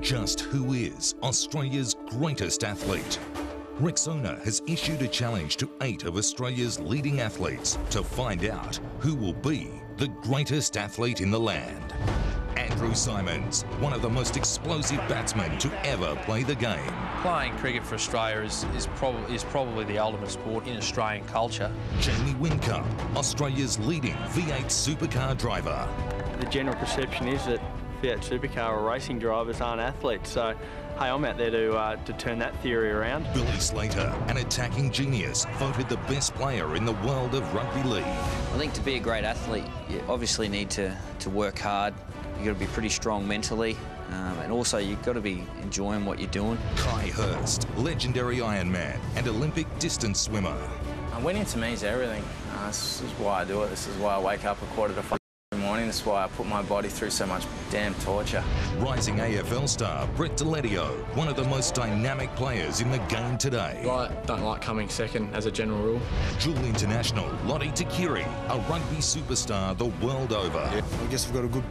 Just who is Australia's greatest athlete? Rexona has issued a challenge to 8 of Australia's leading athletes to find out who will be the greatest athlete in the land. Andrew Symonds, one of the most explosive batsmen to ever play the game. Playing cricket for Australia is probably the ultimate sport in Australian culture. Jamie Whincup, Australia's leading V8 supercar driver. The general perception is that V8 supercar or racing drivers aren't athletes, so hey, I'm out there to turn that theory around. Billy Slater, an attacking genius, voted the best player in the world of rugby league. I think to be a great athlete, you obviously need to work hard. You've got to be pretty strong mentally, and also you've got to be enjoying what you're doing. Kai Hurst, legendary Ironman and Olympic distance swimmer. Winning to me is everything. This is why I do it. This is why I wake up at 4:45 in the morning. This is why I put my body through so much damn torture. Rising AFL star Brett Deletio, one of the most dynamic players in the game today. I don't like coming second as a general rule. Dual international Lottie Takiri, a rugby superstar the world over. Yeah, I guess we've got a good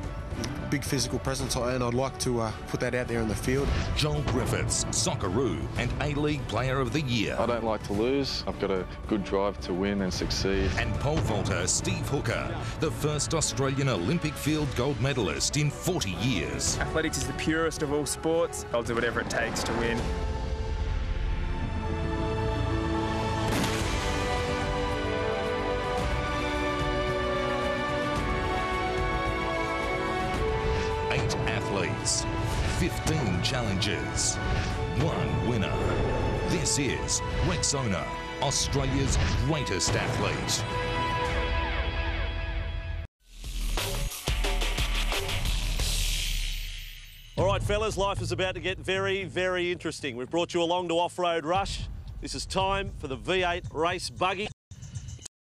big physical presence, and I'd like to put that out there in the field. Joel Griffiths, Socceroo and A-League Player of the Year. I don't like to lose. I've got a good drive to win and succeed. And pole vaulter Steve Hooker, the first Australian Olympic field gold medalist in 40 years. Athletics is the purest of all sports. I'll do whatever it takes to win. Athletes, 15 challenges, 1 winner. This is Rexona, Australia's greatest athlete. All right, fellas, life is about to get very, very interesting. We've brought you along to Off-Road Rush. This is time for the V8 race buggy.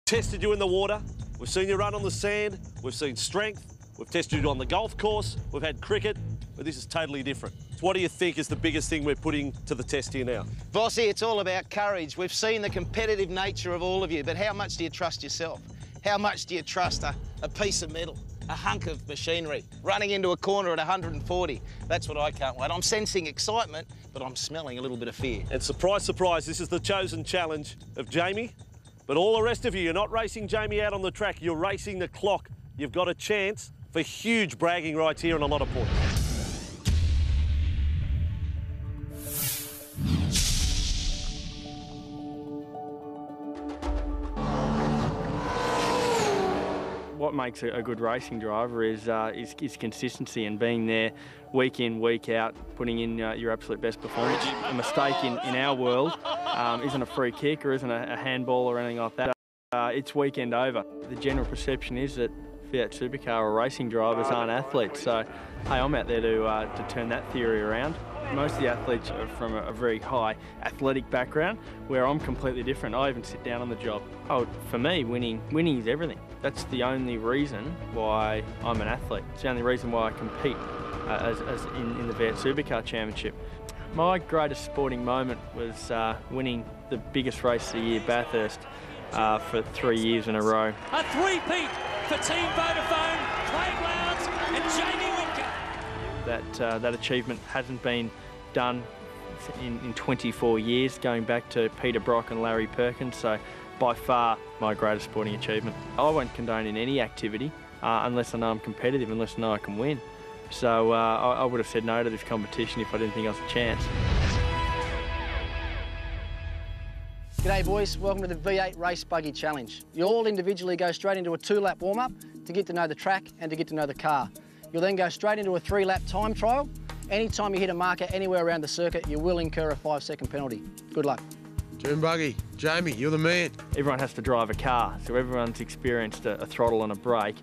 Tested you in the water. We've seen you run on the sand. We've seen strength. We've tested you on the golf course, we've had cricket, but this is totally different. So what do you think is the biggest thing we're putting to the test here now? Bossy, it's all about courage. We've seen the competitive nature of all of you, but how much do you trust yourself? How much do you trust a piece of metal, a hunk of machinery, running into a corner at 140? That's what I can't wait. I'm sensing excitement, but I'm smelling a little bit of fear. And surprise, surprise, this is the chosen challenge of Jamie, but all the rest of you, you're not racing Jamie out on the track, you're racing the clock. You've got a chance for huge bragging rights here and a lot of points. What makes a good racing driver is consistency and being there week in, week out, putting in your absolute best performance. A mistake in our world isn't a free kick or isn't a handball or anything like that. It's weekend over. The general perception is that V8 supercar or racing drivers aren't athletes, so hey, I'm out there to turn that theory around. Most of the athletes are from a very high athletic background, where I'm completely different. I even sit down on the job. Oh, for me, winning is everything. That's the only reason why I'm an athlete. It's the only reason why I compete in the V8 Supercar Championship. My greatest sporting moment was winning the biggest race of the year, Bathurst, for 3 years in a row. A three-peat for Team Vodafone, Craig Lowndes and Jamie Whincup. That achievement hasn't been done in 24 years, going back to Peter Brock and Larry Perkins, so by far my greatest sporting achievement. I won't condone in any activity unless I know I'm competitive, unless I know I can win. So I would have said no to this competition if I didn't think I was a chance. G'day boys, welcome to the V8 Race Buggy Challenge. You'll all individually go straight into a 2-lap warm-up to get to know the track and to get to know the car. You'll then go straight into a 3-lap time trial. Anytime you hit a marker anywhere around the circuit, you will incur a 5-second penalty. Good luck. June Buggy, Jamie, you're the man. Everyone has to drive a car, so everyone's experienced a throttle and a brake.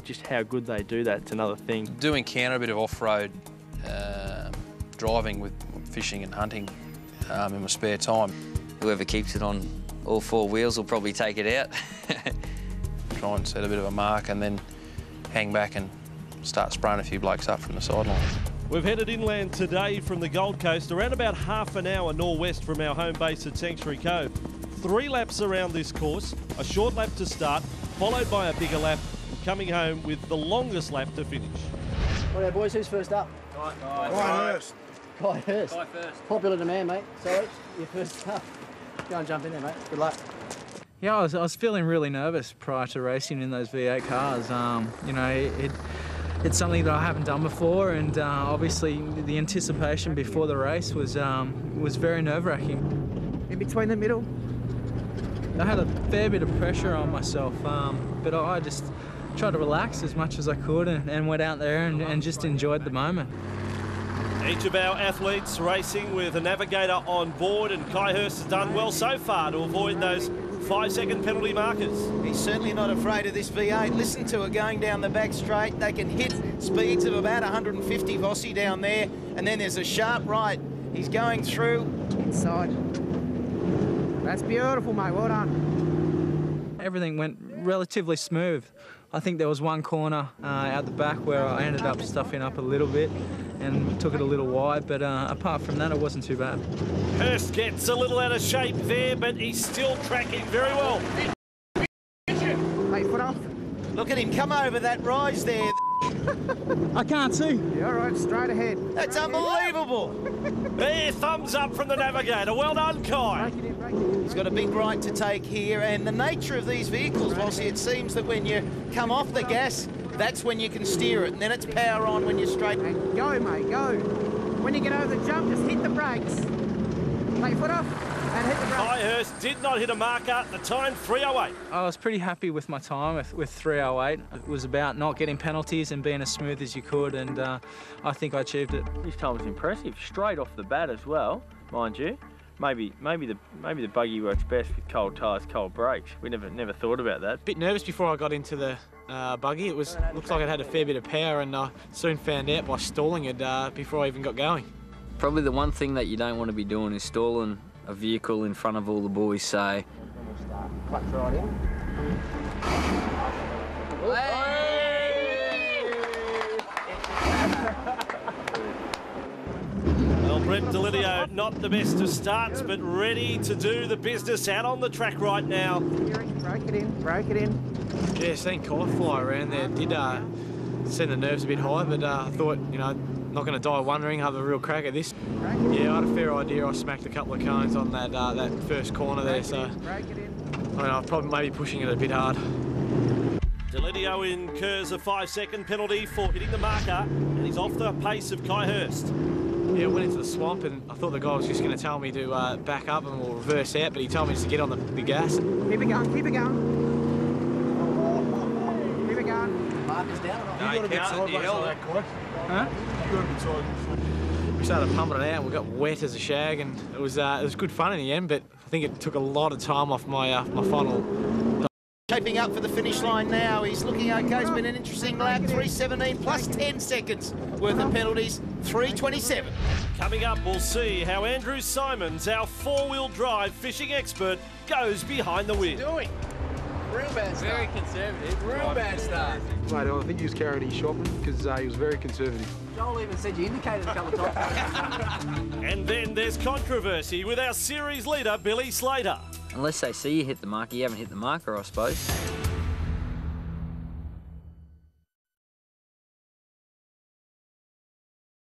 Just how good they do that, it's another thing. Doing counter a bit of off-road driving with fishing and hunting in my spare time. Whoever keeps it on all 4 wheels will probably take it out. Try and set a bit of a mark and then hang back and start spraying a few blokes up from the sideline. We've headed inland today from the Gold Coast, around about half an hour northwest from our home base at Sanctuary Cove. 3 laps around this course, a short lap to start, followed by a bigger lap, and coming home with the longest lap to finish. Right, boys, who's first up? Guy Hurst. Guy Hurst. Popular demand, mate. Sorry, you're first up. Go and jump in there, mate. Good luck. Yeah, I was feeling really nervous prior to racing in those V8 cars. You know, it's something that I haven't done before, and obviously the anticipation before the race was very nerve-wracking. In between the middle. I had a fair bit of pressure on myself, but I just tried to relax as much as I could and went out there and just enjoyed the moment. Each of our athletes racing with a navigator on board, and Guy Hurst has done well so far to avoid those 5-second penalty markers. He's certainly not afraid of this V8. Listen to it going down the back straight. They can hit speeds of about 150 Vossi down there, and then there's a sharp right. He's going through. Inside. That's beautiful, mate. Well done. Everything went relatively smooth. I think there was one corner out the back where I ended up stuffing up a little bit and took it a little wide, but apart from that, it wasn't too bad. Hurst gets a little out of shape there, but he's still tracking very well. Mate, foot off. Look at him come over that rise there. I can't see. Yeah, all right, straight ahead. That's unbelievable. There, thumbs up from the navigator. Well done, Kai. He's got a big right to take here, and the nature of these vehicles, Vossi, it seems that when you come off the gas, that's when you can steer it, and then it's power on when you're straight. Go, mate, go. When you get over the jump, just hit the brakes. Take your foot off and hit the brakes. Guy Hurst did not hit a marker. The time, 3:08. I was pretty happy with my time with 3:08. It was about not getting penalties and being as smooth as you could, and I think I achieved it. This time was impressive, straight off the bat as well, mind you. Maybe the buggy works best with cold tyres, cold brakes. We never thought about that. Bit nervous before I got into the buggy. It looked like it had a fair bit of power, and I soon found out by stalling it before I even got going. Probably the one thing that you don't want to be doing is stalling a vehicle in front of all the boys, so... Clutch right in. Well, Brent Delidio, not the best of starts, but ready to do the business out on the track right now. Break it in, break it in. Yeah, seeing Kai fly around there did send the nerves a bit high, but I thought, you know, not going to die wondering, have a real crack at this. Yeah, I had a fair idea. I smacked a couple of cones on that first corner there, so I mean, I'm probably maybe pushing it a bit hard. Delidio incurs a 5-second penalty for hitting the marker, and he's off the pace of Kai Hurst. Yeah, I went into the swamp, and I thought the guy was just going to tell me to back up and we'll reverse out, but he told me just to get on the gas. Keep it going, keep it going. Keep it going. Marker's down. No, you can't. You held it. Huh? We started pumping it out, and we got wet as a shag, and it was good fun in the end, but I think it took a lot of time off my final. Shaping up for the finish line now. He's looking okay. It's been an interesting lap. 3:17 plus 10 seconds worth of penalties. 3:27. Coming up, we'll see how Andrew Simons, our four-wheel drive fishing expert, goes behind the wheel. Doing? Real bad start. Very conservative. Real bad start. Mate, I think he was carrying his shopping because he was very conservative. Joel even said you indicated a couple of times. And then there's controversy with our series leader, Billy Slater. Unless they see you hit the marker, you haven't hit the marker, I suppose.